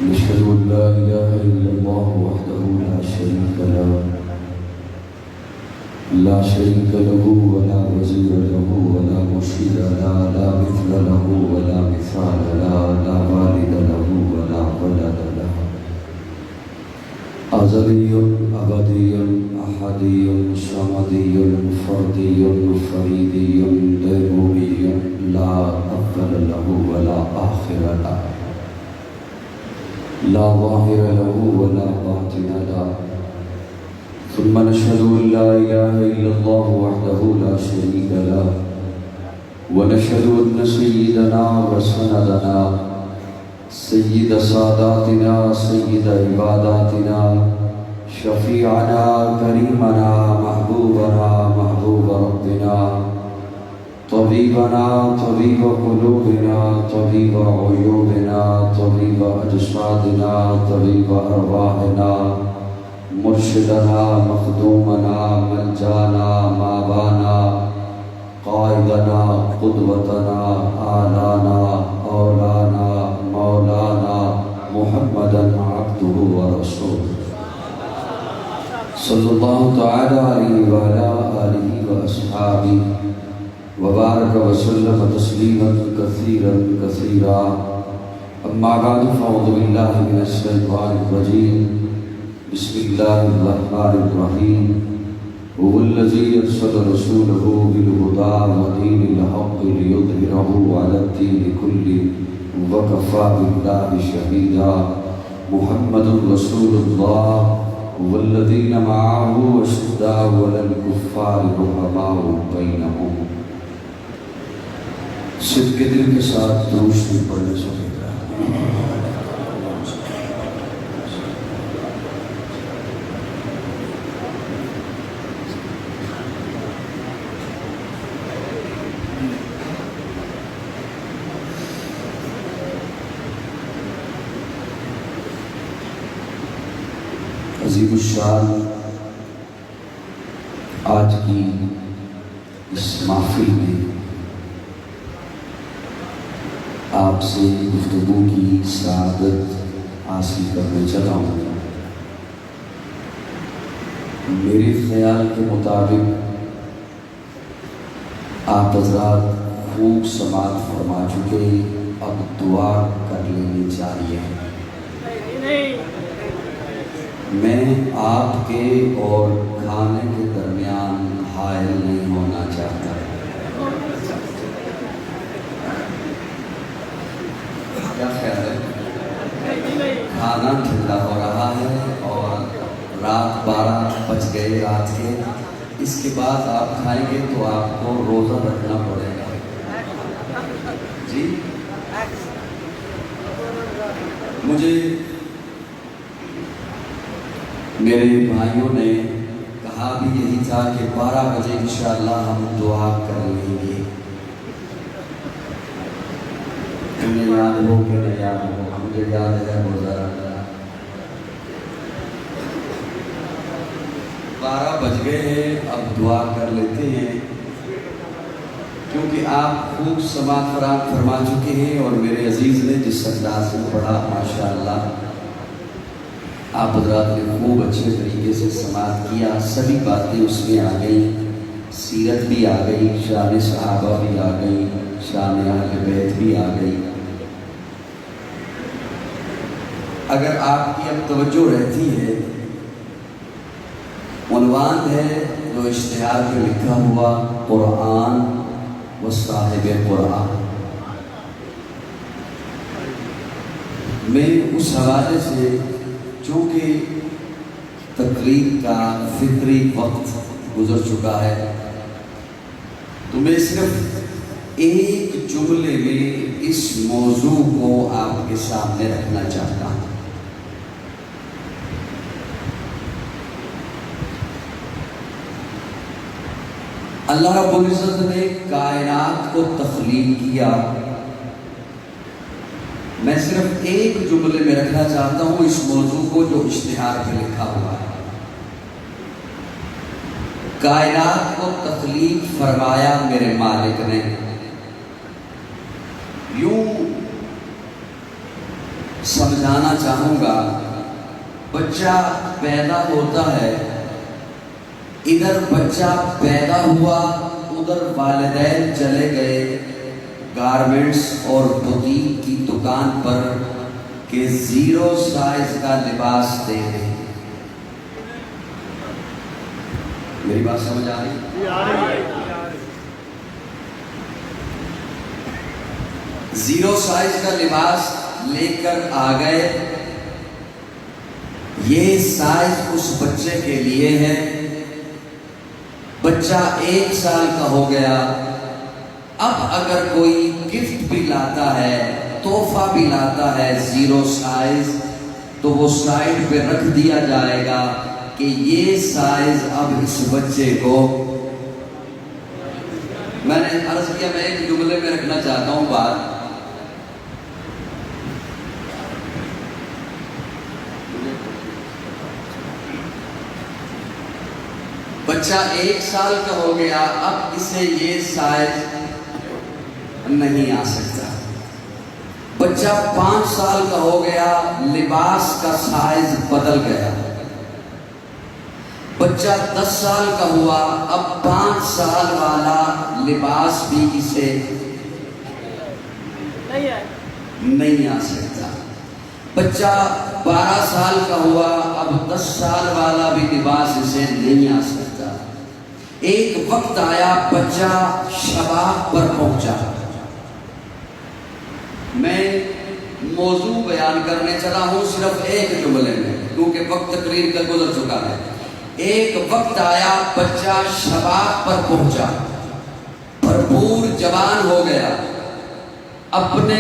نشهد أن لا إله إلا الله وحده لا شريك له ولا وزير له ولا مرشد له لا مثل له ولا مثال له لا والد له ولا ولد له أزلي أبدي أحدي صمدي فردي فريدي ديمومي لا أول له ولا آخر له لا ظاهر له ولا باطن له ثم نشهد أن لا إله إلا الله وحده لا شريك له ونشهد أن سيدنا وسندنا سيد ساداتنا سيد عباداتنا شفيعنا كريمنا محبوبنا محبوب ربنا طبيبنا طبيب قلوبنا طبيب عيوبنا طبيب أجسادنا طبيب أرواحنا مرشدنا مخدومنا ملجانا مابانا قائدنا قدوتنا آلانا اولانا مولانا محمدا عبده ورسوله صلی اللہ تعالی علیہ وعلا آلہ وأصحابہ وبارک وسلم تسلیما کثیرا کثیرا اما بعد فاعوذ باللہ من الشیطان الرجیم بسم اللہ الرحمن الرحیم هو الذی ارسل رسوله بالهدى ودین الحق لیظہرہ علی الدین کلہ وکفى باللہ شہیدا محمد رسول اللہ والذین معه اشداء علی الکفار رحماء بینہم۔ صدق دل کے ساتھ درود شریف پڑھنے سے عظیم الشان آج کی اس محفل میں آپ سے گفتگو کی سعادت حاصل کرنے چلا ہوں۔ میرے خیال کے مطابق آپ حضرات خوب سماعت فرما چکے، اب دعا کر لینی چاہیے۔ میں آپ کے اور کھانے کے درمیان حائل نہیں ہونا چاہتا۔ کیا خیال ہے؟ کھانا ٹھنڈا ہو رہا ہے اور رات 12 بج گئے رات کے، اس کے بعد آپ کھائیں گے تو آپ کو روزہ رکھنا پڑے گا جی۔ مجھے میرے بھائیوں نے کہا بھی یہی تھا کہ 12 بجے انشاءاللہ ہم دعا کر لیں گے۔ تمہیں یاد ہو کہ نہیں یاد ہو؟ مجھے یاد ہے روزہ رکھنا۔ 12 بج گئے ہیں، اب دعا کر لیتے ہیں کیونکہ آپ خوب سماعت فرما چکے ہیں اور میرے عزیز نے جس انداز سے پڑھا ماشاءاللہ آپ حضرات نے خوب اچھے طریقے سے سماعت کیا، سبھی باتیں اس میں آ گئی، سیرت بھی آ گئی، شان صحابہ بھی آ گئی، شان اہل بیت بھی آ گئی۔ اگر آپ کی اب توجہ رہتی ہے، عنوان ہے جو اشتہار پہ لکھا ہوا قرآن و صاحب قرآن۔ میں اس حوالے سے چونکہ تقریر کا فطری وقت گزر چکا ہے تو میں صرف ایک جملے میں اس موضوع کو آپ کے سامنے رکھنا چاہتا ہوں۔ اللہ رب العزت نے کائنات کو تخلیق کیا، میں صرف ایک جملے میں رکھنا چاہتا ہوں اس موضوع کو جو اشتہار پہ لکھا ہوا ہے۔ کائنات کو تخلیق فرمایا میرے مالک نے، یوں سمجھانا چاہوں گا، بچہ پیدا ہوتا ہے، ادھر بچہ پیدا ہوا، ادھر والدین چلے گئے گارمنٹس اور بوتیک کی دکان پر کہ 0 سائز کا لباس دے دیں۔ میری بات سمجھ آ رہی؟ 0 سائز کا لباس لے کر آ گئے، یہ سائز اس بچے کے لیے ہے۔ بچہ 1 سال کا ہو گیا، اب اگر کوئی گفٹ بھی لاتا ہے، تحفہ بھی لاتا ہے 0 سائز، تو وہ سائڈ پہ رکھ دیا جائے گا کہ یہ سائز اب اس بچے کو۔ میں نے عرض کیا میں ایک جملے میں رکھنا چاہتا ہوں بات، بچہ 1 سال کا ہو گیا، اب اسے یہ سائز نہیں آ سکتا۔ بچہ 5 سال کا ہو گیا، لباس کا سائز بدل گیا۔ بچہ 10 سال کا ہوا، اب 5 سال والا لباس بھی اسے نہیں آ سکتا۔ بچہ 12 سال کا ہوا، اب 10 سال والا بھی لباس اسے نہیں آ سکتا۔ ایک وقت آیا بچہ شباب پر پہنچا۔ میں موضوع بیان کرنے چلا ہوں صرف ایک جملے میں، کیونکہ وقت تقریر کا گزر چکا ہے۔ ایک وقت آیا بچہ شباب پر پہنچا، بھرپور جوان ہو گیا، اپنے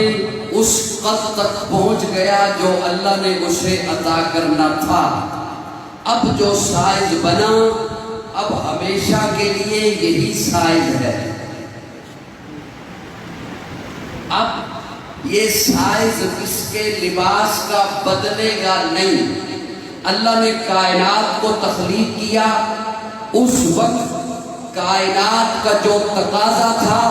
اس قد تک پہنچ گیا جو اللہ نے اسے عطا کرنا تھا۔ اب جو سائز بنا، اب ہمیشہ کے لیے یہی سائز ہے۔ اب یہ سائز اس کے لباس کا بدلے گا نہیں۔ اللہ نے کائنات کو تخلیق کیا، اس وقت کائنات کا جو تقاضا تھا،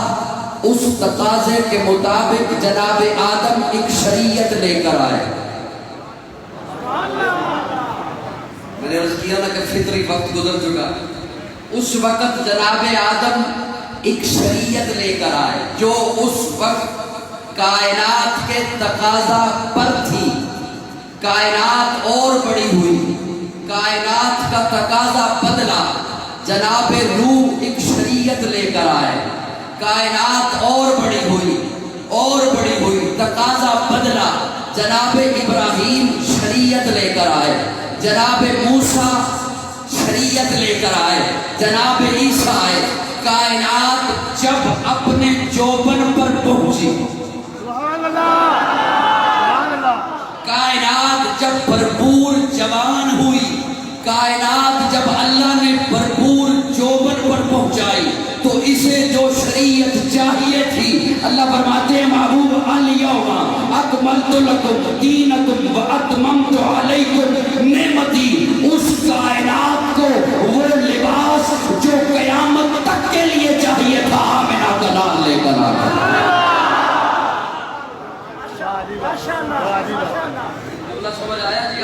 اس تقاضے کے مطابق جناب آدم ایک شریعت لے کر آئے۔ میں نے عرض کیا نا کہ فطری وقت گزر چکا۔ اس وقت جناب آدم ایک شریعت لے کر آئے جو اس وقت کائنات کے تقاضا پر تھی۔ کائنات اور بڑی ہوئی، کائنات کا تقاضا بدلا، جناب نوح ایک شریعت لے کر آئے۔ کائنات اور بڑی ہوئی، اور بڑی ہوئی، تقاضا بدلا، جناب ابراہیم شریعت لے کر آئے۔ جناب موسیٰ شریعت لے کر آئے، جناب عیسیٰ آئے۔ کائنات جب اپنے جوبن پر پہنچی، کائنات جب بھرپور جوان ہوئی، کائنات جب اللہ نے بھرپور جوبن پر پہنچائی، تو اسے جو شریعت چاہیے تھی، اللہ فرماتے ہیں محبوب الیوم اکملت لکم دینکم واتممت علیکم نعمتی۔ اس کائنات کو وہ لباس جو قیامت تک کے لیے چاہیے تھا، آمنہ کا لال لے کر آ گیا۔ اللہ سمجھ آیا جی؟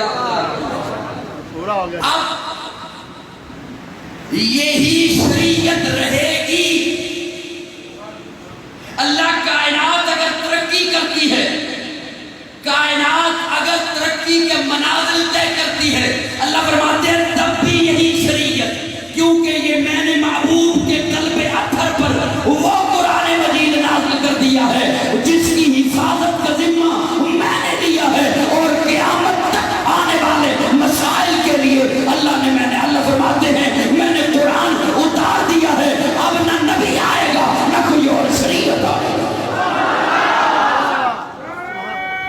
اب یہی شریعت رہے گی۔ اللہ کائنات اگر ترقی کرتی ہے، کائنات اگر ترقی کے منازل طے کرتی ہے، اللہ فرماتے ہیں تب بھی یہی شریعت، کیونکہ یہ میں نے محبوب کے قلب اطہر پر وہ قرآن مجید نازل کر دیا ہے جس کی حفاظت کا ذمہ میں نے لیا ہے، اور قیامت تک آنے والے مسائل کے لیے اللہ فرماتے ہیں میں نے قرآن اتار دیا ہے، اب نہ نبی آئے گا نہ کوئی اور شریعت آئے گا۔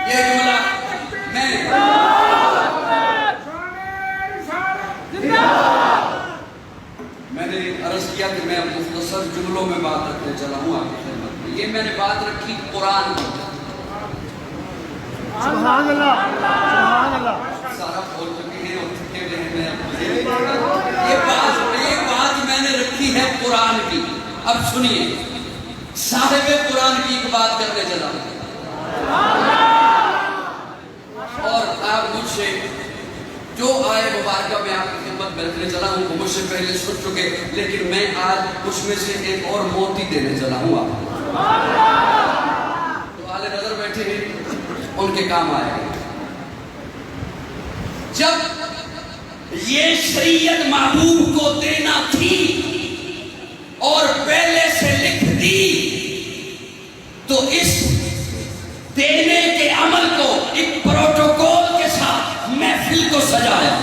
یہ جملہ میں نے عرض کیا کہ میں مختصر جملوں میں بات رکھنے چلا ہوں آپ کی خدمت میں۔ یہ میں نے بات رکھی قرآن کی۔ سبحان اللہ، سبحان اللہ۔ سارا بول چکے ہیں اور تھکے ہوئے ہیں۔ یہ بات میں نے رکھی ہے قرآن کی۔ اب سنیے، صاحب قرآن کی ایک بات کرنے چلا ہوں۔ مجھ سے جو آئے مبارکہ میں آپ کی خدمت میں رکھنے چلا ہوں وہ مجھ سے پہلے سن چکے، لیکن میں آج اس میں سے ایک اور موتی دینے چلا ہوں آپ کو۔ تو آلے نظر بیٹھے ہیں، ان کے کام آئے گا۔ جب یہ شریعت محبوب کو دینا تھی اور پہلے سے لکھ دی، تو اس دینے کے عمل کو ایک پروٹوکول کے ساتھ محفل کو سجایا۔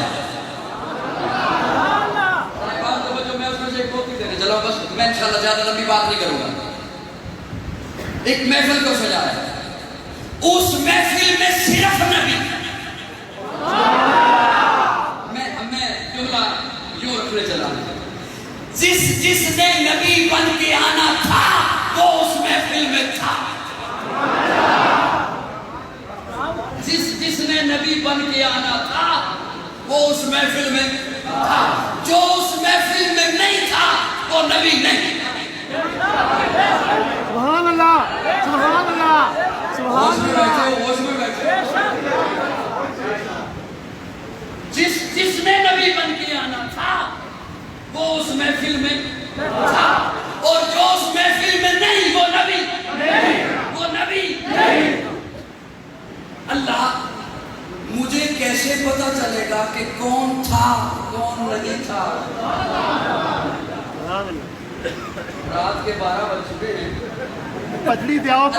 میں اس میں سے ایک موتی دینے چلا ہوں، بس میں انشاءاللہ زیادہ لمبی بات نہیں کروں گا۔ ایک محفل کو سجایا، اس محفل میں صرف نبی، میں جملہ یوں رکھنے چلا ہوں، جس نے نبی بن کے آنا تھا وہ اس محفل میں تھا، جس نے نبی بن کے آنا تھا وہ اس محفل میں تھا، جو اس محفل میں نہیں تھا وہ نبی نہیں۔ سبحان اللہ، سبحان اللہ، سبحان اللہ۔ ہوش میں بیٹھے جس نے نبی بن کے آنا تھا وہ اس محفل میں تھا، اور جو اس محفل میں نہیں وہ نبی نہیں۔ اللہ مجھے کیسے پتا چلے گا کہ کون تھا کون نہیں تھا؟ رات کے 12 بج چکے ہیں، پتلی پہ آؤ،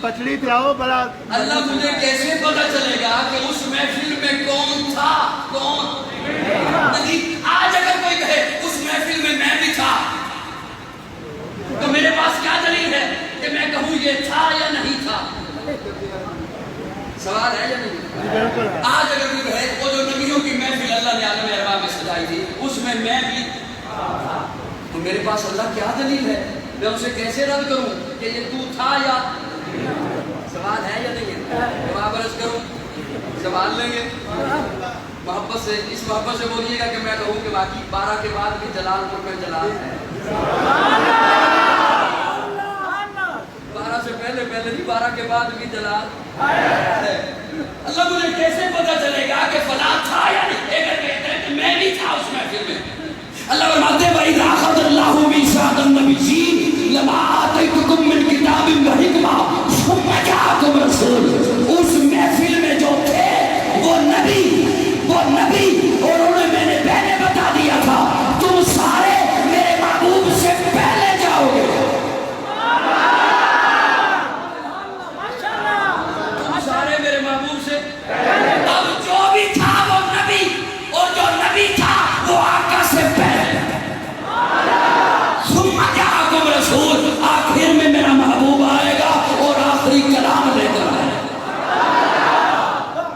پتلی پہ آؤ بڑا۔ اللہ مجھے کیسے پتا چلے گا کہ اس محفل میں کون تھا کون نہیں؟ آج اگر کوئی کہے اس محفل میں میں بھی تھا، تو میرے پاس کیا دلیل ہے کہ میں کہوں یہ تھا یا نہیں تھا؟ سوال ہے یا نہیں؟ آج اگر کوئی کہے وہ جو نبیوں کی محفل اللہ نے عالم ارواح میں سجائی تھی اس میں میں بھی تھا، تو میرے پاس اللہ کیا دلیل ہے؟ میں اسے کیسے رد کروں کہ یہ تو تھا یا؟ سوال ہے یا نہیں ہے؟ جواب عرض کروں، سوال لیں گے محبت سے، اس محبت سے بولیے گا کہ میں کہوں کہ باقی 12 کے بعد بھی جلال پور میں جلال ہے، 12 سے پہلے نہیں، 12 کے بعد بھی جلال ہے۔ اللہ مجھے کیسے پتا چلے گا کہ فلاں تھا یا نہیں؟ اگر کہتے ہیں کہ میں بھی تھا اس محفل میں، اللہ فرماتے ہیں وَإِذْ أَخَذَ اللَّهُ مِيثَاقَ النَّبِيِّينَ لَمَا آتَيْتُكُم مِّن كِتَابٍ وَحِكْمَةٍ ثُمَّ جَاءَكُمْ رَسُولٌ، اس محفل میں جو تھے وہ نبی اور انہیں میں نے پہلے بتا دیا تھا تم سارے میرے محبوب سے پہلے جاؤ گے، تم سارے میرے محبوب سے پہلے۔ اب جو بھی تھا وہ نبی، اور جو نبی تھا وہ آقا سے پہلے۔ ثم جاءکم رسول، آخر میں میرا محبوب آئے گا اور آخری کلام لے کر آئے گا۔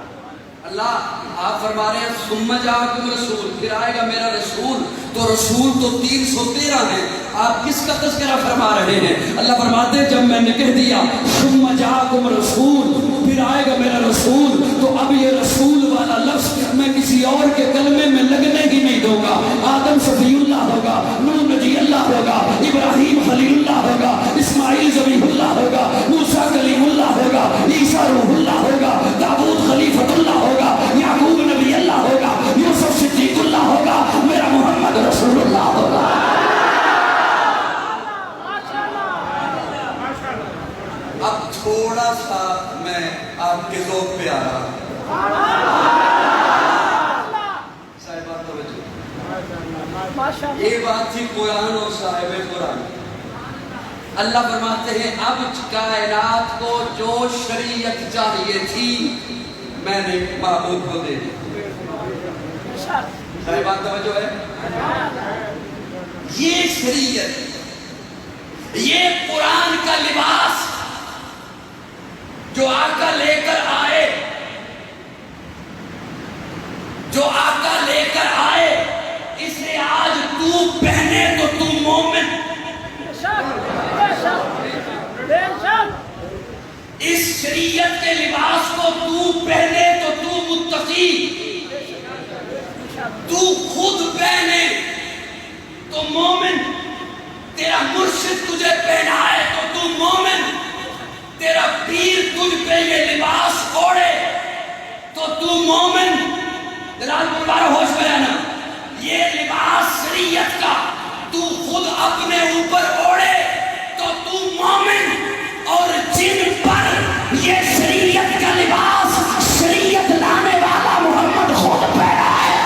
اللہ آپ فرما رہے ہیں ثم جاءکم رسول، پھر آئے گا میرا رسول، تو رسول تو 313 ہیں، آپ کس کا تذکرہ فرما رہے ہیں؟ اللہ فرماتے ہیں جب میں نے کہہ دیا ثم جاءکم رسول، پھر آئے گا میرا رسول، تو اب یہ رسول والا لفظ میں کسی اور کے کلمے میں لگنے ہی نہیں دوں گا۔ آدم صفی اللہ ہوگا، نوح نجی اللہ ہوگا، ابراہیم خلیل اللہ ہوگا، اسماعیل ذبیح اللہ ہوگا، موسیٰ کلیم اللہ ہوگا، عیسیٰ روح اللہ ہوگا، داؤد خلیفۃ اللہ ہوگا، یعقوب نبی اللہ ہوگا، یوسف صدیق اللہ ہوگا، میرا محمد رسول اللہ ہوگا۔ اب تھوڑا سا میں آپ کے ذوق پہ آ رہا ہوں، صاحبات توجہ، یہ بات تھی قرآن اور صاحب قرآن۔ اللہ فرماتے ہیں اب کائنات کو جو شریعت چاہیے تھی میں نے معبود کو دے دی۔ صاحبات توجہ ہے، یہ شریعت، یہ قرآن کا لباس جو آقا لے کر آئے، اسے آج تو پہنے تو تو مومن، اس شریعت کے لباس کو تو پہنے تو تو متقی، تو خود پہنے تو مومن، تیرا مرشد تجھے پہنائے تو تو مومن، تیرا پیر تجھ پہ یہ لباس اوڑے تو تو دلال بارہ ہوش میں رہنا، یہ لباس شریعت کا تو خود اپنے اوپر اوڑے تو تو مومن، اور جن پر یہ شریعت کا لباس شریعت لانے والا محمد خود پہنا ہے۔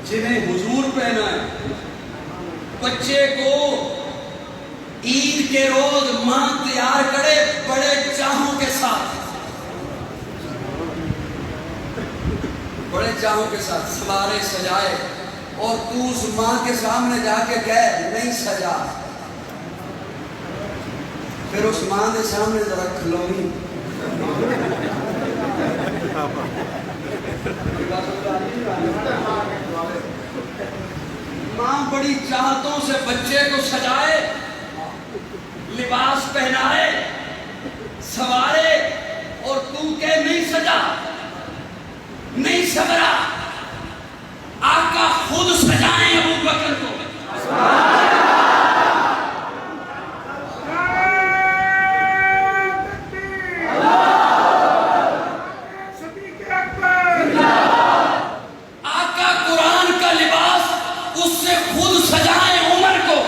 جنہیں حضور پہنا ہے، بچے کو عید کے روز ماں تیار کرے بڑے چاہوں کے ساتھ، بڑے چاہوں کے ساتھ سوارے سجائے، اور تو اس ماں کے سامنے جا کے کہے نہیں سجا، پھر اس ماں کے سامنے ذرا کھلونی ماں بڑی چاہتوں سے بچے کو سجائے، لباس پہنائے، سوارے، اور تو کہ نہیں سجا، نہیں سبرا، آقا خود سجائیں ابو بکر کو۔ آقا قرآن کا لباس اس سے خود سجائیں عمر کو،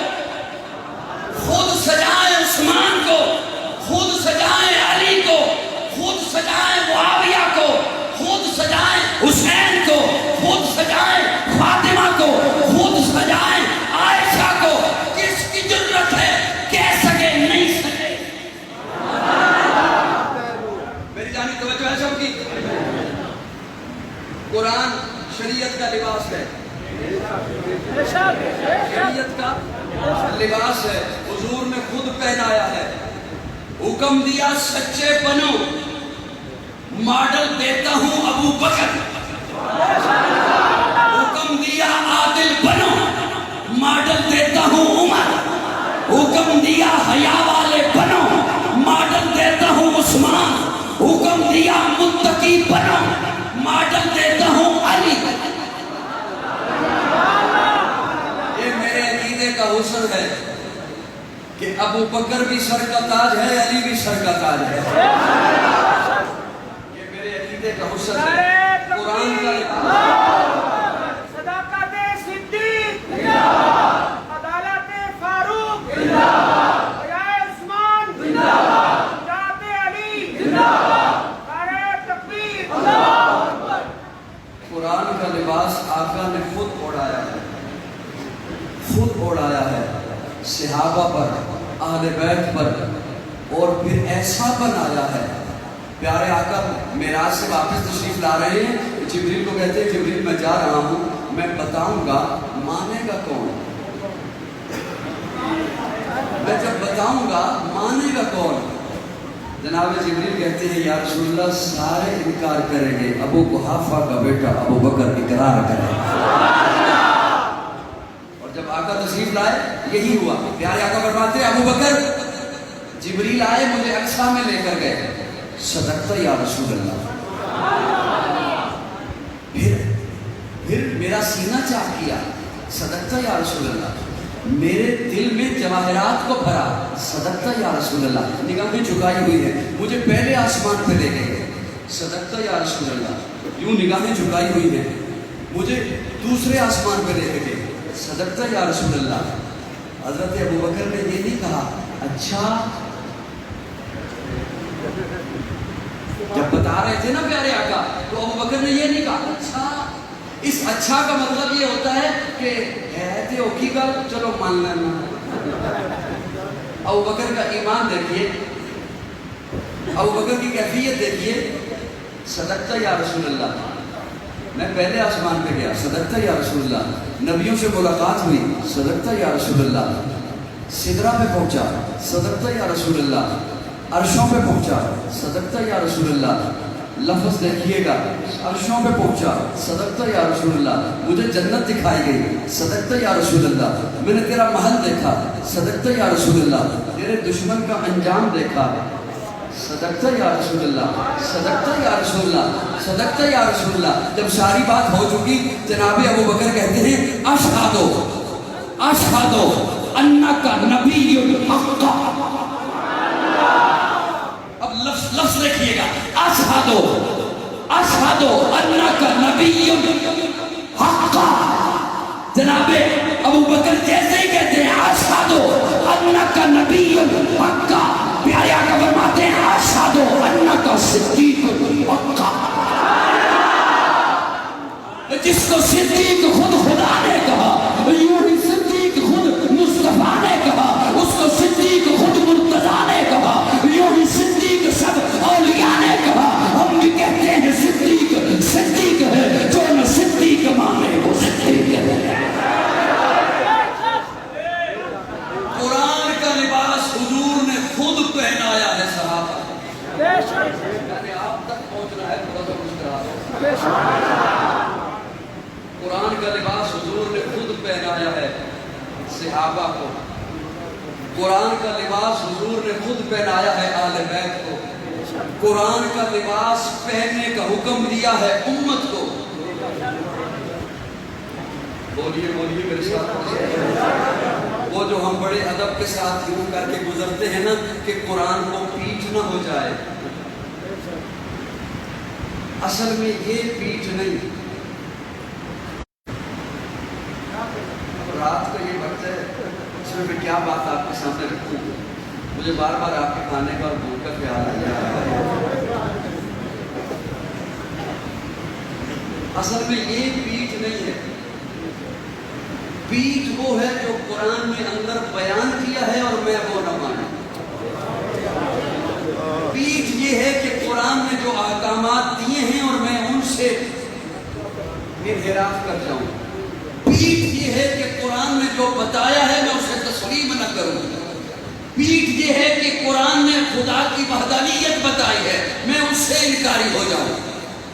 خود سجائیں عثمان کو، خود سجائیں علی کو، خود سجائیں معاویہ کو، خود سجائیں حسین کو، خود سجائیں فاطمہ کو، خود سجائیں عائشہ کو۔ کس کی جرت ہے کہہ سکے نہیں سکے؟ میری جانی توجہ ہے سب کی؟ قرآن شریعت کا لباس ہے، شریعت کا لباس ہے، حضور نے خود پہنایا ہے، حکم دیا سچے بنو، ماڈل دیتا ہوں ابو بکر، حکم دیا عادل بنو، ماڈل دیتا ہوں عمر، حکم دیا حیا والے بنو، ماڈل دیتا ہوں عثمان، حکم دیا متقی بنو، ماڈل دیتا ہوں علی۔ یہ میرے عقیدے کا حسن ہے کہ ابو بکر بھی سر کا تاج ہے، علی بھی سر کا تاج ہے۔ یہ میرے عقیدے کا حسن ہے، قرآن کا صداقت صدیق، عدالت فاروق، حیاء عثمان، ذات علی، نعرہ تکبیر۔ قرآن کا لباس آقا نے خود اوڑھایا ہے، خود اوڑھایا ہے صحابہ پر، اہل بیت پر، اور پھر ایسا بنایا ہے۔ پیارے آقا معراج سے واپس تشریف لا رہے ہیں، جبریل کو کہتے ہیں جبریل میں جا رہا ہوں، میں بتاؤں گا مانے گا کون؟ میں جب بتاؤں گا مانے گا کون؟ جناب جبریل کہتے ہیں یا رسول اللہ سارے انکار کریں گے، ابو قحافہ کا بیٹا ابو بکر اقرار کرے گا۔ اور جب آقا تشریف لائے یہی ہوا۔ پیارے آقا فرماتے ہیں ابو بکر جبریل آئے مجھے اقصیٰ میں لے کر گئے، صدقت یا رسول اللہ، پھر میرا سینہ چاک کیا، صدقت یا رسول اللہ، میرے دل میں جواہرات کو بھرا، صدقت یا رسول اللہ، نگاہیں جھکائی ہوئی ہے، مجھے پہلے آسمان پہ لے گئے، صدقت یا رسول اللہ، یوں نگاہیں جھکائی ہوئی ہے، مجھے دوسرے آسمان پہ لے گئے، صدقت یا رسول اللہ۔ حضرت ابو بکر نے یہ نہیں کہا اچھا، جب بتا رہے تھے نا پیارے آقا تو ابو بکر نے یہ نہیں کہا اچھا، اس اچھا کا مطلب یہ ہوتا ہے کہ ہے تے اوکی گل چلو مان لینا۔ ابو بکر کا ایمان دیکھیے، ابو بکر کی کیفیت دیکھیے، صدقت یا رسول اللہ، میں پہلے آسمان پہ گیا، صدقت یا رسول اللہ، نبیوں سے ملاقات ہوئی، صدقت یا رسول اللہ، سدرہ پہ پہنچا، صدقت یا رسول اللہ، عرشوں پہ پہنچا، صدقت یا رسول اللہ، لفظ دیکھیے گا، عرشوں پہ پہنچا، صدقت یا رسول اللہ، مجھے جنت دکھائی گئی، صدقت یا رسول اللہ، میں نے تیرا محل دیکھا، صدقت یا رسول اللہ، تیرے دشمن کا انجام دیکھا، صدقتا یا رسول اللہ، صدقتا یا رسول اللہ، صدقتا یا رسول اللہ۔ جب ساری بات ہو چکی جناب ابو بکر کہتے ہیں اشہدو اشہدو انک نبی الحق۔ اب لفظ دیکھیے گا، اشہدو اشہدو انک نبی الحق۔ جناب ابو بکر جیسے ہی کہتے ہیں اشہدو انک نبی الحق، پیارے آقا فرماتے ہیں اشہدو انک صدیق الحق۔ جس کو صدیق خود خدا نے کہا، یوں ہی صدیق خود مصطفیٰ نے کہا، اس کو صدیق خود مرتضیٰ نے کہا، یوں ہی صدیق سب اولیاء نے کہا۔ ہم بھی کہتے ہیں صدیق صدیق ہے، جو نہ صدیق مانے وہ صدیق ہے۔ قرآن کا لباس حضور نے خود پہنایا ہے صحابہ۔ یعنی آپ تک پہنچنا ہے، تھوڑا سا مسکرا دو۔ قرآن کا لباس حضور نے خود پہنایا ہے صحابہ کو، قرآن کا لباس حضور نے خود پہنایا ہے اہل بیت کو، قرآن کا لباس پہننے کا حکم دیا ہے امت کو۔ بولیے بولیے میرے ساتھ۔ وہ جو ہم بڑے ادب کے ساتھ یوں کر کے گزرتے ہیں نا کہ قرآن کو پیٹ نہ ہو جائے، اصل میں یہ پیٹ نہیں۔ رات کو یہ وقت ہے، اس میں کیا بات آپ کے سامنے رکھوں، مجھے بار بار آپ کے کھانے کا اور بھوک کا خیال آ جائے۔ اصل میں یہ پیٹ نہیں ہے، پیٹ وہ ہے جو قرآن نے اندر بیان کیا ہے اور میں وہ نہ مانا۔ پیٹ یہ ہے کہ قرآن نے جو احکامات دیے ہیں اور میں ان سے انحراف کر جاؤں۔ پیٹ یہ ہے کہ قرآن نے جو بتایا ہے میں اسے تسلیم نہ کروں۔ پیٹ یہ ہے کہ قرآن نے خدا کی وحدانیت بتائی ہے میں اس سے انکاری ہو جاؤں۔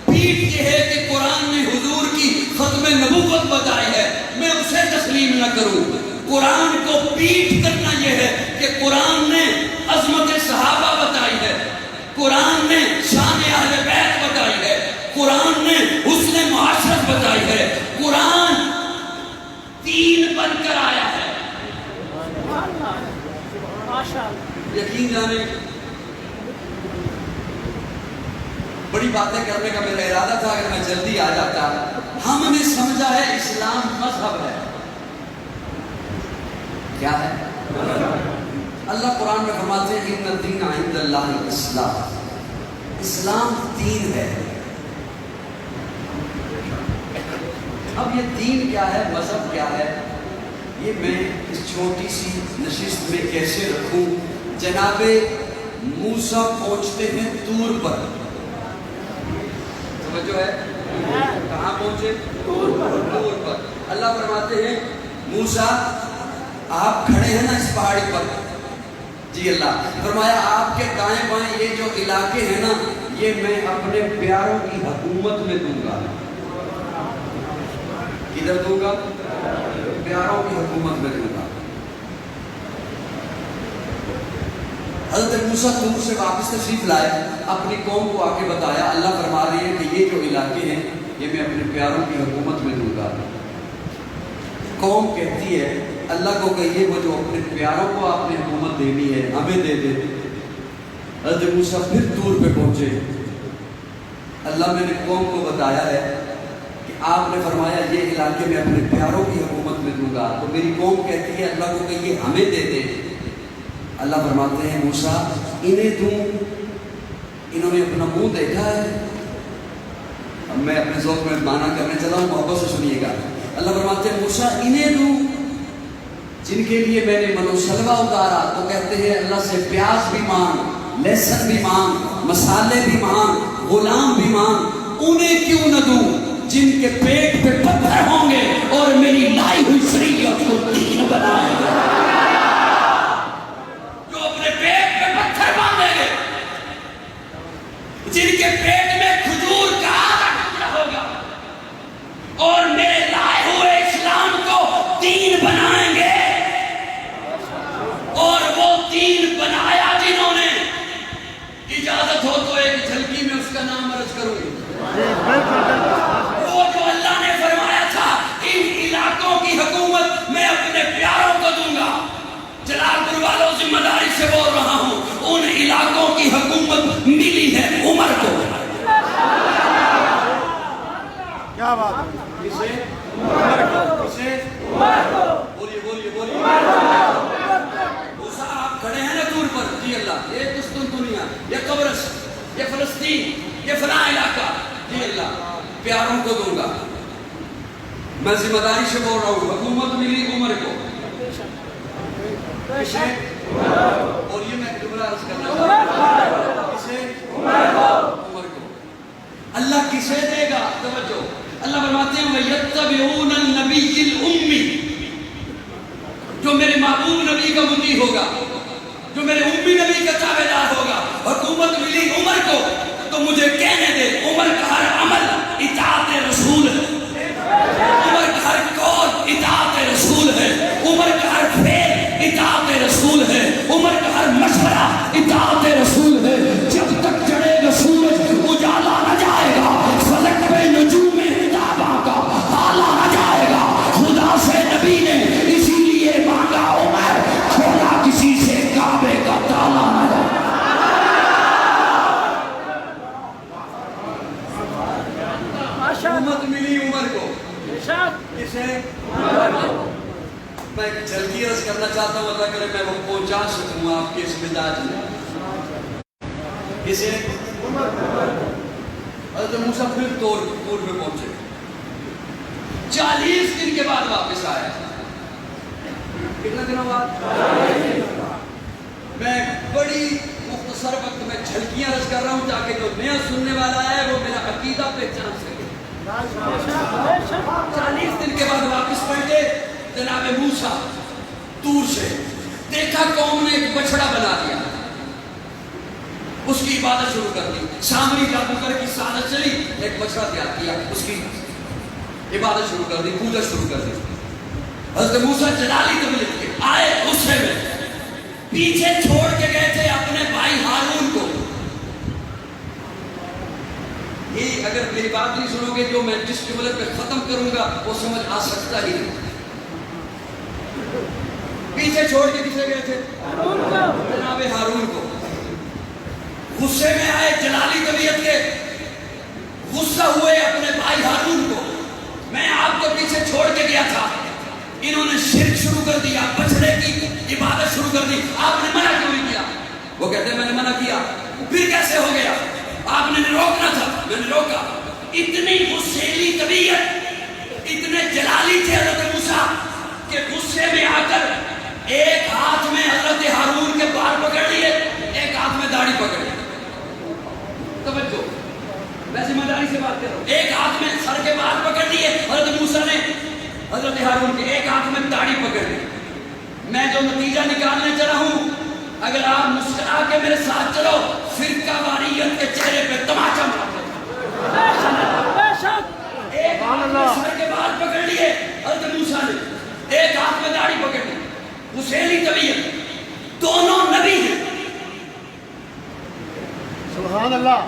پیٹ یہ ہے کہ قرآن نے حضور کی ختم نبوت بتائی ہے میں اسے تسلیم نہ کروں۔ قرآن کو پیٹ کرنا یہ ہے کہ قرآن نے عظمت صحابہ بتائی ہے، قرآن نے شان اہل بیت بتائی ہے، قرآن نے حسن معاشرت بتائی ہے، قرآن دین بن کر آیا ہے۔ یقین جانے بڑی باتیں کرنے کا میرا ارادہ تھا، اگر میں جلدی آ جاتا۔ ہم نے سمجھا ہے اسلام مذہب ہے، کیا ہے؟ اللہ قرآن میں فرماتے ہیں ان الدین عند اللہ الاسلام، اسلام دین ہے۔ اب یہ دین کیا ہے، مذہب کیا ہے، یہ میں اس چھوٹی سی نشست میں کیسے رکھوں۔ جناب موسیٰ پہنچتے ہیں طور پر، جو ہے کہاں پہنچے؟ طور پر۔ اللہ فرماتے ہیں موسیٰ آپ کھڑے ہیں نا اس پہاڑی پر، جی اللہ فرمایا آپ کے دائیں بائیں یہ جو علاقے ہیں نا یہ میں اپنے پیاروں کی حکومت میں دوں گا۔ کدھر دوں گا؟ پیاروں کی حکومت میں دوں گا۔ حضرت موسیٰ طور سے واپس تشریف لائے، اپنی قوم کو آ کے بتایا، اللہ فرما رہی ہے کہ یہ جو علاقے ہیں یہ میں اپنے پیاروں کی حکومت میں دوں گا۔ قوم کہتی ہے اللہ کو کہیے وہ جو اپنے پیاروں کو آپ نے حکومت دینی ہے ہمیں دے دے۔ حضرت موسیٰ پھر طور پہ پہنچے، اللہ میں نے قوم کو بتایا ہے کہ آپ نے فرمایا یہ علاقے میں اپنے پیاروں کی حکومت میں دوں گا، تو میری قوم کہتی ہے اللہ کو کہیے ہمیں دے دے۔ اللہ فرماتے ہیں موسیٰ انہیں دوں، انہوں نے اپنا منہ دیکھا ہے۔ اب میں اپنے ذوق میں معنی کرنے چلا ہوں، محبت سے سنیے گا۔ اللہ فرماتے ہیں موسیٰ انہیں دوں جن کے لیے میں نے منو سلوہ اتارا، تو کہتے ہیں اللہ سے پیاز بھی مانگ، لہسن بھی مانگ، مسالے بھی مانگ، غلام بھی مانگ، انہیں کیوں نہ دوں جن کے پیٹ پہ پتھر ہوں گے اور میری لائی ہوئی شریعت کو دین بنائیں گے، جو اپنے پیٹ پہ پتھر باندھیں گے، جن کے پیٹ میں کھجور کا آدھا ٹکڑا ہوگا اور میرے لائے ہوئے اسلام کو دین بنائیں گے۔ اور وہ دین بنایا جنہوں نے، وہ جو اللہ نے فرمایا تھا ان علاقوں کی حکومت میں اپنے پیاروں کو دوں گا، جلال پور والوں ذمہ داری سے بول رہا ہوں، ان علاقوں کی حکومت ملی ہے عمر کو۔ کیا بات ہے؟ کسے؟ عمر کو۔ کسے؟ عمر کو۔ بولیے بولیے بولیے۔ موسیٰ آپ کھڑے ہیں نا دور پر، جی اللہ، یہ قسطنطنیہ، یہ قبرص، یہ فلسطین، یہ فلاں علاقہ، جی اللہ، پیاروں کو دوں گا۔ میں ذمہ داری سے بول رہا ہوں، حکومت ملی عمر کو۔ کسے؟ اور یہ میں جملہ عرض کرنا چاہتا ہوں، کسے؟ عمر کو۔ اللہ کسے دے گا؟ توجہ، اللہ فرماتے ہیں وَيَتَّبِعُونَ النَّبِيِّ الْأُمِّ، جو میرے محبوب نبی کا مطیع ہوگا، جو میرے امی نبی کا تابعدار ہوگا۔ حکومت ملی عمر کو تو مجھے کہنے دے، عمر کا ہر عمل اطاعت رسول ہے، عمر کا ہر قول اطاعت رسول ہے، عمر کا ہر فعل اطاعت رسول ہے، عمر کا ہر مشورہ اطاعت رسول ہے۔ جب تک چڑھے گا سورج اجالا نہ جائے گا، فلک پہ نجوم ہدایہ کا حالا نہ جائے گا۔ خدا سے نبی نے اسی لیے مانگا عمر، کھولا کسی سے کعبے کا تالا نہ جائے۔ حکومت ملی عمر کو، کسے؟ میں جلدی عرض کرنا چاہتا ہوں، اللہ کرے میں وہ پہنچا سکوں آپ کے اس مزاج میں۔ کسے؟ حضرت موسیٰ پھر طور میں پہنچے، 40 دن کے بعد واپس آئے۔ کتنا دنوں بعد؟ میں بڑی مختصر وقت میں جھلکیاں عرض کر رہا ہوں تاکہ جو نیا سننے والا ہے وہ میرا عقیدہ پہچان سکے۔ 40 دن کے بعد واپس پلٹے جناب موسیٰ دور سے، دیکھا قوم نے ایک بچڑا بنا دیا، اس کی عبادت شروع کر دی۔ سامری جادوگر کی سازش چلی، ایک بچڑا تیار کیا، اس کی عبادت شروع کر دی، پوجا شروع کر دی۔ حضرت موسیٰ جلالی طبیعت کے آئے، غصے میں پیچھے چھوڑ کے گئے تھے اپنے بھائی ہارون کو۔ یہ اگر میری بات نہیں سنو گے، جو میں جس جملے پہ ختم کروں گا وہ سمجھ آ سکتا ہی نہیں۔ پیچھے چھوڑ کے کسے گئے تھے؟ جناب ہارون کو۔ غصے میں آئے جلالی طبیعت کے، غصہ ہوئے اپنے بھائی ہارون کو، میں آپ کو پیچھے چھوڑ کے گیا تھا، انہوں نے شرک شروع کر دیا، بچڑے کی عبادت شروع کر دی، آپ نے منع کیوں نہیں کیا؟ وہ کہتے ہیں میں نے منع کیا، پھر کیسے ہو گیا؟ آپ نے روکنا تھا، میں نے روکا۔ اتنی غصیلی طبیعت، اتنے جلالی تھے حضرت موسیٰ کہ غصے میں آ کر ایک ہاتھ میں حضرت ہارون کے بال پکڑ لیے، ایک ہاتھ میں داڑھی پکڑ لی۔ توجہ، میں ذمہ داری سے بات کر رہا ہوں۔ ایک ہاتھ میں سر کے بال پکڑ لیے حضرت موسیٰ نے، حضرت ہارون کے ایک ہاتھ میں داڑھی پکڑ لی۔ میں جو نتیجہ نکالنے چلا ہوں، اگر آپ مسکرا کے میرے ساتھ چلو، فرقہ واریت کے چہرے پہ تماچا مار دو۔ ایک ہاتھ میں سر کے بال پکڑ لیے حضرت موسیٰ نے، ایک ہاتھ میں داڑھی پکڑ لی، غصیلی طبیعت، دونوں نبی ہیں۔ سبحان اللہ۔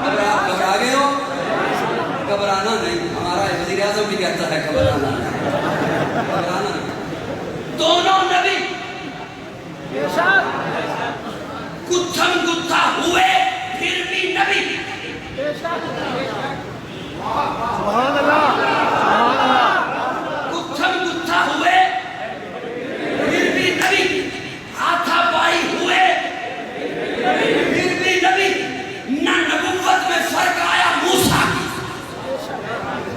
اگر آپ گھبرا گئے ہو، گھبرانا نہیں، ہمارا وزیر اعظم بھی کہتا ہے گھبرانا نہیں، گھبرانا نہیں۔ دونوں نبی گتھم گتھا ہوئے پھر بھی نبی۔ سبحان اللہ۔ گتھم گتھا ہوئے پھر بھی نبی، ہاتھا پائی ہوئے پھر بھی نبی۔ نہ نبوت میں فرق آیا موسیٰ کی،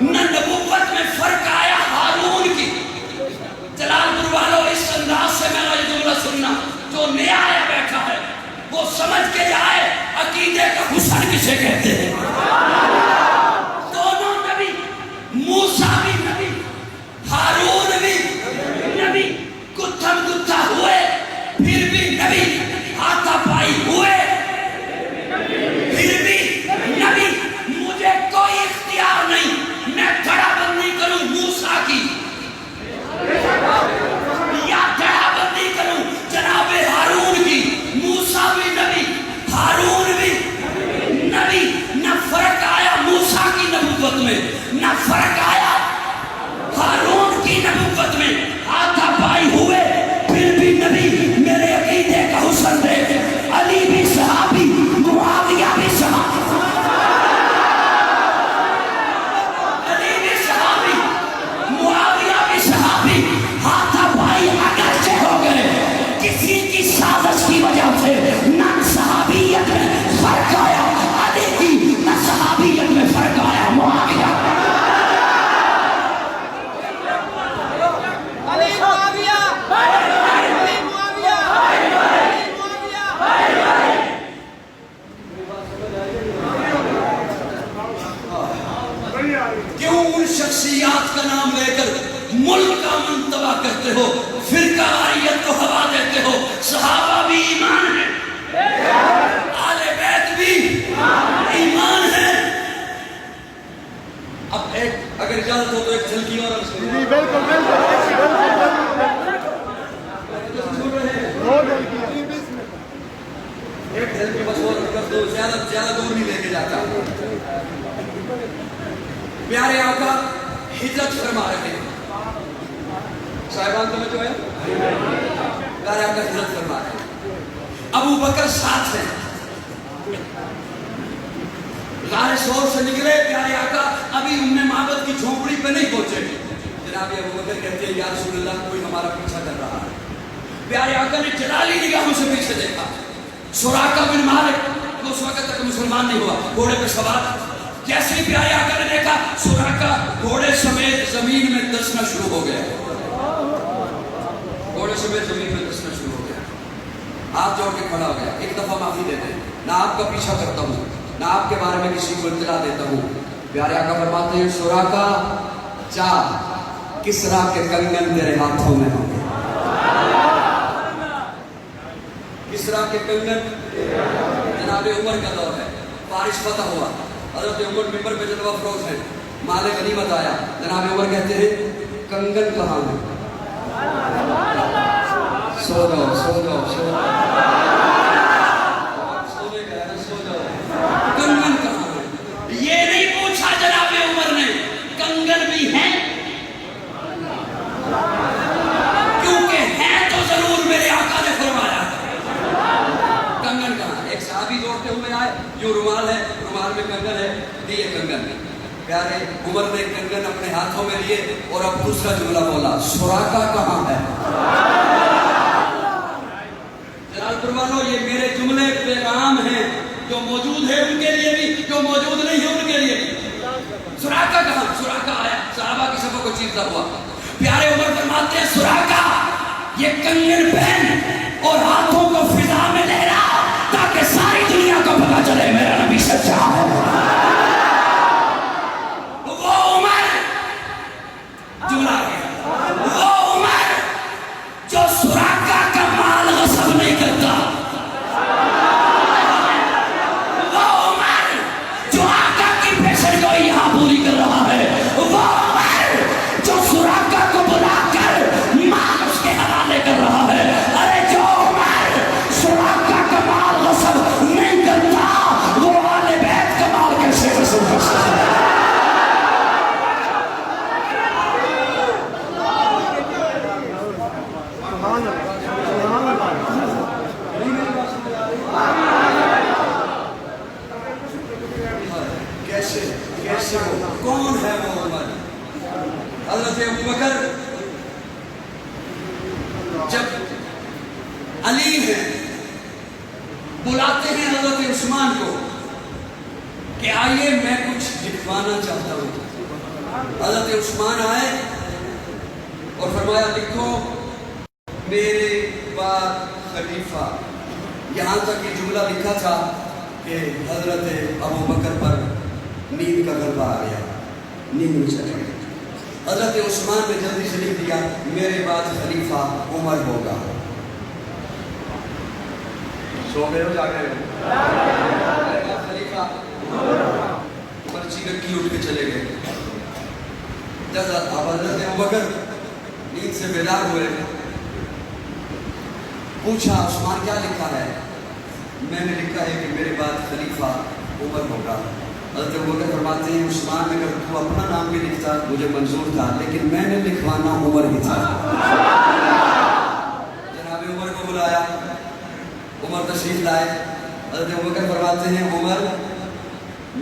نہ نبوت میں فرق آیا ہارون کی۔ جلال پور والوں، اس انداز سے میرا یہ جملہ سننا، جو نیا آیا بیٹھا ہے وہ سمجھ کے جائے عقیدے کا حسن کسے کہتے ہیں۔ دونوں نبی، موسیٰ بھی نبی، ہارون بھی نبی، گتھم گتھا ہوئے پھر بھی نبی، ہاتھا پائی ہوئے پھر بھی نبی۔ مجھے کوئی اختیار نہیں میں دھڑا بندی کروں موسیٰ کی یا دھڑا بندی کروں جناب ہارون کی۔ موسیٰ بھی نبی، ہارون بھی نبی، ذات کا نام لے کر ملک کا امن تباہ کرتے ہو, فرقہ واریت کو ہوا دیتے ہو. صحابہ بھی ایمان ہے, آل بیت بھی ایمان ہے. اب ایک اگر اجازت ہو تو ایک جھلکی اور جی بالکل ایک جھلکی بس اور کر دو, زیادہ دور نہیں لے کے جاتا. پیارے آقا ہجرت فرما رہے ہیں, صاحبان تو میں جو ہے پیارے آقا ہجرت فرما رہے ہیں, ابو بکر ساتھ ہیں. غار سور سے نکلے پیارے آقا, ابھی ام معبد کی جھونپڑی پہ نہیں پہنچے. جناب ابو بکر کہتے ہیں یا رسول اللہ کوئی ہمارا پیچھا کر رہا ہے. پیارے آقا نے جلالی نگاہوں سے پیچھے دیکھا. سراقہ بن مالک وہ اس وقت تک مسلمان نہیں ہوا, گھوڑے پہ سوار. جیسے ہی پیارے آقا نے دیکھا سراقہ گھوڑے سمیت زمین میں دسنا شروع ہو گیا. گھوڑے سمیت زمین میں دسنا شروع ہو گیا. ہاتھ جوڑ کے کھڑا ہو گیا, ایک دفعہ معافی دے دیں, نہ آپ کا پیچھا کرتا ہوں, نہ آپ کے بارے میں کسی کو اطلاع دیتا ہوں. پیارے آقا فرماتے ہیں سراقہ جا, کسرا کے کنگن تیرے ہاتھوں میں ہوں گے. کسرا کے کنگن, جناب عمر کا دور ہے, فارس فتح ہوا, حضرت عمر ممبر پہ جلوہ افروز ہے, مال غنیمت آیا. جناب عمر کہتے ہیں کنگن کہاں ہے؟ سو جاؤ سو جاؤ سو جاؤ, کنگن کہاں ہے؟ یہ نہیں پوچھا جناب عمر نے کنگن بھی ہیں, کیونکہ ہیں تو ضرور میرے آقا نے فرمایا. کنگن کہاں؟ ایک صحابی دوڑتے ہوئے آئے, جو رومال ہے, رومال میں کنگن ہے, دیے کنگن. پیارے عمر نے کنگن اپنے ہاتھوں میں لیے اور اب دوسرا جملہ بولا سراقہ کہاں ہے؟ جلال پروانو یہ میرے جملے پیغام ہیں, جو موجود ہے ان کے لیے بھی, جو موجود نہیں ہے ان کے لیے بھی. سراقہ کہاں؟ سراقہ آیا, صحابہ کی صفوں کو چیرتا ہوا. پیارے عمر فرماتے ہیں سراقہ یہ کنگن پہن اور ہاتھوں کو فضا میں لہرا تاکہ ساری دنیا کو پتا چلے میرا نبی سچا ہے. وہ عمر جملہ ہے, وہ عمر جو سراقہ کا مال غصب نہیں کرتا, وہ عمر جو آقا کی پیشن گوئی یہاں پوری کر رہا ہے, وہ عمر جو سراقہ کو بلا کر مال اس کے حوالے کر رہا ہے. ارے جو عمر سراقہ کا مال غصب نہیں کرتا وہ آل بیت کا مال کیسے غصب کر سکتا ہے؟ کیسے وہ کون ہے وہ عمر؟ حضرت ابو بکر جب علی ہے بلاتے ہیں حضرت عثمان کو کہ آئیے میں کچھ لکھوانا چاہتا ہوں. حضرت عثمان آئے اور فرمایا لکھو میرے بعد خلیفہ. یہاں تک یہ جملہ لکھا تھا کہ حضرت ابو بکر پر نیند کا غلبہ آ گیا, نیند میں چلے گئے. حضرت عثمان نے جلدی سے لکھ دیا میرے بعد خلیفہ عمر ہوگا. سو گئے ہو, جا گئے ہو, خلیفہ پرچی رکھی اٹھ کے چلے گئے. جب حضرت ابو بکر نیند سے بیدار ہوئے پوچھا عثمان کیا لکھا ہے؟ میں نے لکھا ہے کہ میرے بعد خلیفہ عمر ہوگا. حضرت ابو بکر فرماتے ہیں عثمان اگر تو اپنا نام بھی لکھتا مجھے منظور تھا, لیکن میں نے لکھوانا عمر ہی تھا. جناب عمر کو بلایا, عمر تشریف لائے. حضرت ابو بکر فرماتے ہیں عمر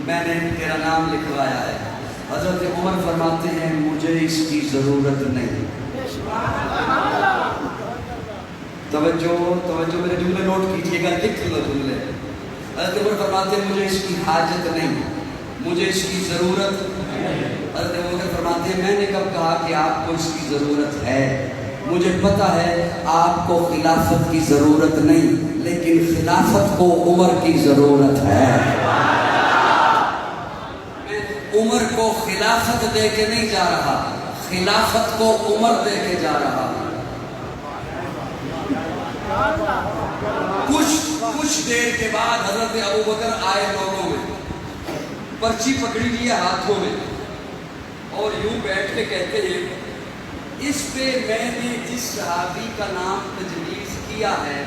میں نے تیرا نام لکھوایا ہے. حضرت عمر فرماتے ہیں مجھے اس کی ضرورت نہیں. توجہ میرے جملے نوٹ کیجیے گا, لکھ لو جملے. حضرت عمر فرماتے ہیں مجھے اس کی حاجت نہیں, مجھے اس کی ضرورت. حضرت ابو بکر فرماتے ہیں میں نے کب کہا کہ آپ کو اس کی ضرورت ہے؟ مجھے پتا ہے آپ کو خلافت کی ضرورت نہیں, لیکن خلافت کو عمر کی ضرورت ہے. عمر کو خلافت دے کے نہیں جا رہا، خلافت کو عمر دے کے جا رہا۔ کچھ دیر کے بعد حضرت ابوبکر آئے لوگوں میں، پرچی پکڑی لی ہے ہاتھوں میں، اور یوں بیٹھ کے کہتے ہیں اس پہ میں نے جس صحابی کا نام تجویز کیا ہے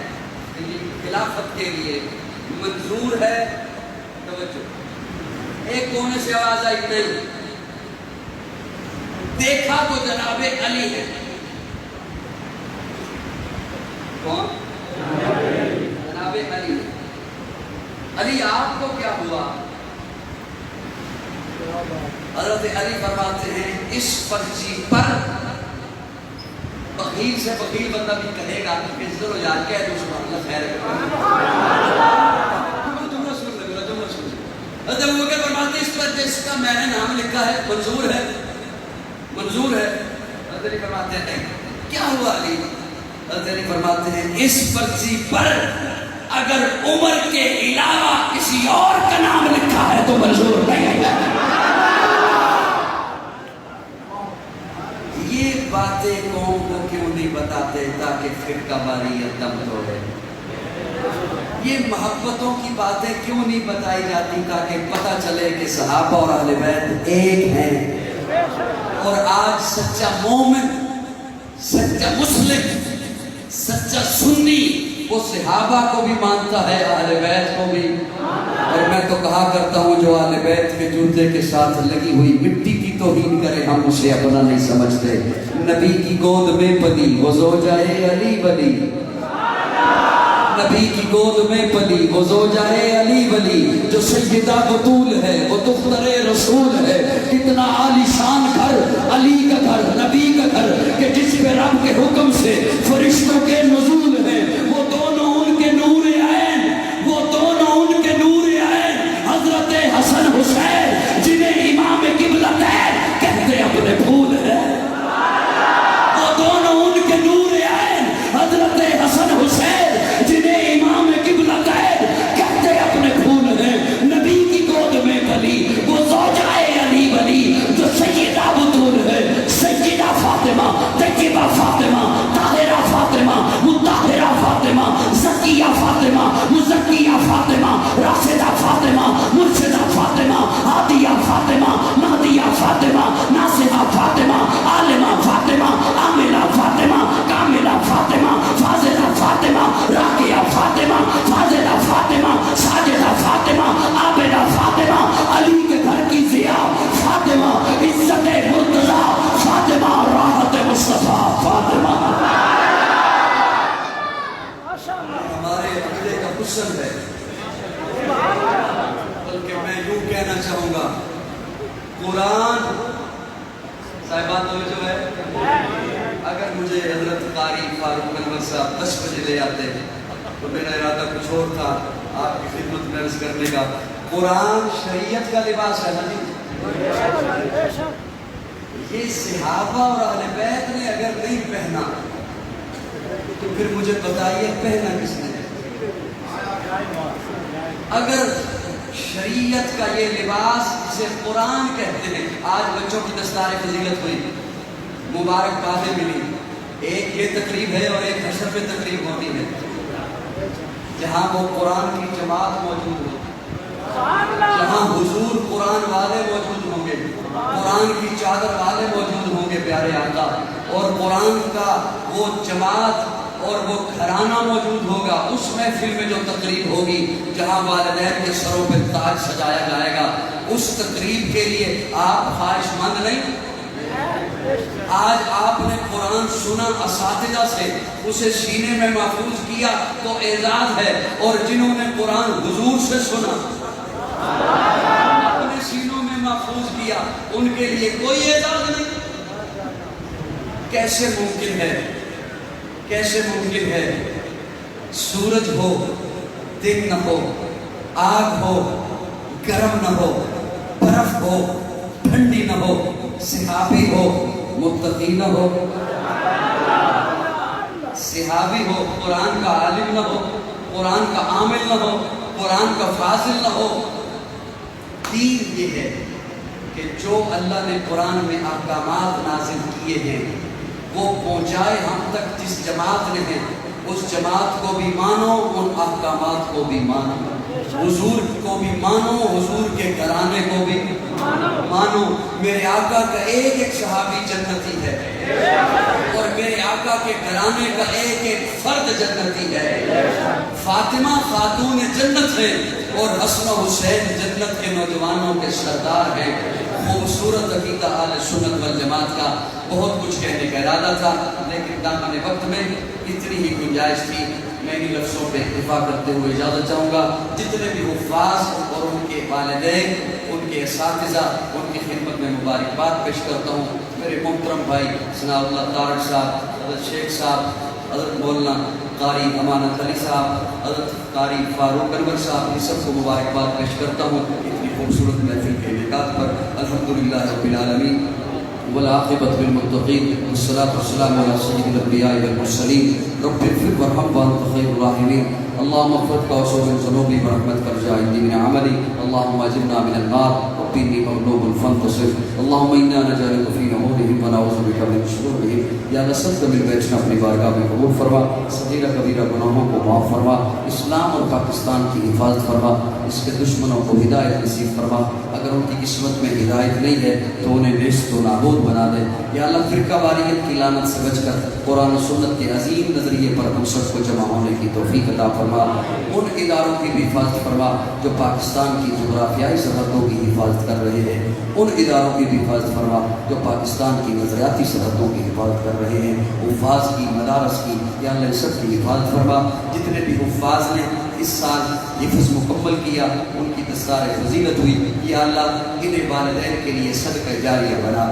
خلافت کے لیے منظور ہے۔ توجہ، ایک کونے سے آواز آئی نہیں، دیکھا تو جناب علی ہے۔ کون؟ جناب علی۔ علی آپ کو کیا ہوا؟ حضرت علی فرماتے ہیں اس پرچی پر بخیل سے بخیل بندہ بھی کہے گا کہ چلو یار کہہ دو سبحان اللہ خیر حضرت ابوبکر فرماتے ہیں اس پر جس کا میں نے نام لکھا ہے منظور ہے، منظور ہے۔ حضرت علی فرماتے ہیں کیا ہوا علی؟ حضرت علی فرماتے ہیں اس پرچی پر اگر عمر کے علاوہ کسی اور کا نام لکھا ہے تو منظور نہیں ہے۔ یہ باتیں قوم کو کیوں نہیں بتاتے تاکہ فرقہ واریت دم توڑے؟ یہ محبتوں کی باتیں کیوں نہیں بتائی جاتی تاکہ پتہ چلے کہ صحابہ اور اہل بیت ایک ہیں؟ اور آج سچا مومن، سچا مسلم، سچا سنی وہ صحابہ کو بھی مانتا ہے، اہل بیت کو بھی۔ اور میں تو کہا کرتا ہوں جو اہل بیت کے جوتے کے ساتھ لگی ہوئی مٹی کی توہین کرے ہم اسے اپنا نہیں سمجھتے۔ نبی کی گود میں پلی وہ زوجائے علی ولی، نبی کی گود میں پلی وہ زوجائے علی ولی، جو سیدہ بطول ہے وہ دختر رسول ہے۔ کتنا عالی شان گھر، علی کا گھر، نبی کا گھر کہ جس پہ رب کے حکم سے فرشتوں کے نزول ہیں۔ وہ دونوں ان کے نور عین، وہ دونوں ان کے نور عین، حضرت حسن حسین جنہیں امام قبلتین کہتے اپنے پھول ہیں۔ وہ دونوں ان کے نور عین، حضرت حسن حسین جنہیں امام قبلتین کہتے اپنے پھول ہیں۔ نبی کی گود میں پلی وہ زوجائے علی ولی، جو سیدہ بطول ہے، سیدہ فاطمہ، طیبہ فاطمہ، طاہرہ فاطمہ، مطہرہ فاطمہ، زکیہ فاطمہ، مزکیہ فاطمہ، راشدہ فاطمہ، مرشدہ فاطمہ، ہادیہ فاطمہ، مہدیہ فاطمہ، ناصحہ فاطمہ، عالمہ فاطمہ، عاملہ فاطمہ، کاملہ فاطمہ، فاضلہ فاطمہ، راقیہ فاطمہ، فاضلہ فاطمہ، ساجدہ فاطمہ، عابدہ فاطمہ، علی کے گھر کی ضیا فاطمہ، عزت مرتضی فاطمہ، راحت مصطفیٰ فاطمہ۔ ہمارے عقیدے کا حسن ہے، بلکہ میں یوں کہنا چاہوں گا قرآن صاحبان توجہ ہے۔ اگر مجھے حضرت قاری فاروق انور صاحب 10 بجے لے آتے تو میرا ارادہ کچھ اور تھا آپ کی خدمت میں عرض کرنے کا۔ قرآن شریعت کا لباس ہے نا جی، یہ صحابہ اور اہل بیت نے اگر نہیں پہنا تو پھر مجھے بتائیے پہنا کس نے؟ اگر شریعت کا یہ لباس جسے قرآن کہتے ہیں، آج بچوں کی دستار فضیلت ہوئی، مبارک باتیں ملی، ایک یہ تقریب ہے اور ایک حشر پہ تقریب ہوتی ہے جہاں وہ قرآن کی جماعت موجود ہو، جہاں حضور قرآن والے موجود ہوں گے، قرآن کی چادر والے موجود ہوں گے پیارے آقا، اور قرآن کا وہ جماعت اور وہ گھرانہ موجود ہوگا۔ اس محفل میں جو تقریب ہوگی جہاں والدین کے سروں پہ تاج سجایا جائے گا، اس تقریب کے لیے آپ خواہش مند نہیں؟ آج آپ نے قرآن سنا اساتذہ سے، اسے سینے میں محفوظ کیا تو اعزاز ہے، اور جنہوں نے قرآن حضور سے سنا اپنے سینوں میں محفوظ کیا ان کے لیے کوئی اعزاز نہیں۔ کیسے ممکن ہے، کیسے ممکن ہے سورج ہو دن نہ ہو، آگ ہو گرم نہ ہو، برف ہو ٹھنڈی نہ ہو، صحابی ہو متقی نہ ہو، صحابی ہو قرآن کا عالم نہ ہو، قرآن کا عامل نہ ہو، قرآن کا فاضل نہ ہو۔ دین یہ ہے کہ جو اللہ نے قرآن میں احکامات نازل کیے ہیں وہ پہنچائے ہم تک جس جماعت نے ہے، اس جماعت کو بھی مانو، ان احکامات کو بھی مانو، حضور کو بھی مانو، حضور کے گھرانے کو بھی مانو۔ میرے آقا کا ایک ایک صحابی جنتی ہے، اور میرے آقا کے گھرانے کا ایک ایک فرد جنتی ہے۔ فاطمہ خاتون جنت ہے، اور حسن و حسین جنت کے نوجوانوں کے سردار ہیں۔ خوبصورت عقیدہ اہل سنت والجماعت کا بہت کچھ کہنے کا ارادہ تھا، لیکن دامن وقت میں اتنی ہی گنجائش تھی۔ میں انہی لفظوں پہ اکتفا کرتے ہوئے اجازت چاہوں گا۔ جتنے بھی حفاظ اور ان کے والدین، ان کے اساتذہ، ان کی خدمت میں مبارکباد پیش کرتا ہوں۔ میرے محترم بھائی ثناء اللہ طارق صاحب، حضرت شیخ صاحب، حضرت مولانا قاری امانت علی صاحب، حضرت قاری فاروق انور صاحب، ان سب کو مبارکباد پیش کرتا ہوں اتنی خوبصورت محفل کے انعقاد پر۔ الحمدللہ رب العالمین والعاقبۃ للمتقین والصلاۃ والسلام علی سید الانبیاء والمرسلین رب اغفر وارحم وانت خیر الراحمین اللهم اغفر توسع من ذنوبی برحمتک ارجع عندی من عملی اللهم اجرنا من النار رب انی مغلوب فانتصر اللهم انا نجعلک فی نحورهم ونعوذ بک من شرورهم۔ یا اللہ سب کا مل بیٹھنا اپنی بارگاہ میں قبول فرما، صغیرہ کبیرہ گناہوں کو معاف فرما، اسلام اور پاکستان کی حفاظت فرما، اس کے دشمنوں کو ہدایت نصیب فرما، اگر ان کی قسمت میں ہدایت نہیں ہے تو انہیں نیست و نابود بنا دے۔ یا اللہ فرقہ واریت کی لعنت سے بچ کر قرآن و سنت کے عظیم نظریے پر ہم سب کو جمع ہونے کی توفیق عطا فرما۔ ان اداروں کی بھی حفاظت فرما جو پاکستان کی جغرافیائی سرحدوں کی حفاظت کر رہے ہیں، ان اداروں کی بھی حفاظت فرما جو پاکستان کی نظریاتی سرحدوں کی حفاظت کر رہے ہیں، حفاظ کی، مدارس کی، یا اللہ سب کی حفاظت فرما۔ جتنے بھی حفاظ نے اس سال حفظ مکمل کیا، ان کی دستار فضیلت ہوئی، یا اللہ انہیں والدین کے لیے صدقہ جاریہ بنا،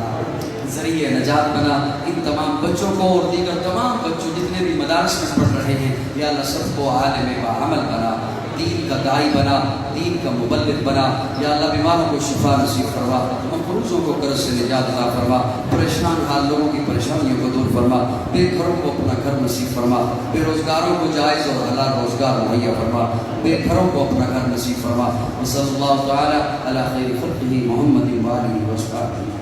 ذریعہ نجات بنا۔ ان تمام بچوں کو اور دیگر تمام بچوں جتنے بھی مدارس میں پڑھ رہے ہیں، یا اللہ سب کو عالم بعمل بنا، دین کا داعی بنا، دین کا مبلغ بنا۔ یا اللہ بیماروں کو شفا نصیب فرما، مقروضوں کو قرض سے نجات عطا فرما، پریشان حال لوگوں کی پریشانیوں کو دور فرما، بے گھروں کو اپنا گھر نصیب فرما، بے روزگاروں کو جائز اور حلال روزگار مہیا فرما، بے گھروں کو اپنا گھر نصیب فرما۔ صلی اللہ تعالی علی خیر خلقہ محمد و آلہ و صحبہ۔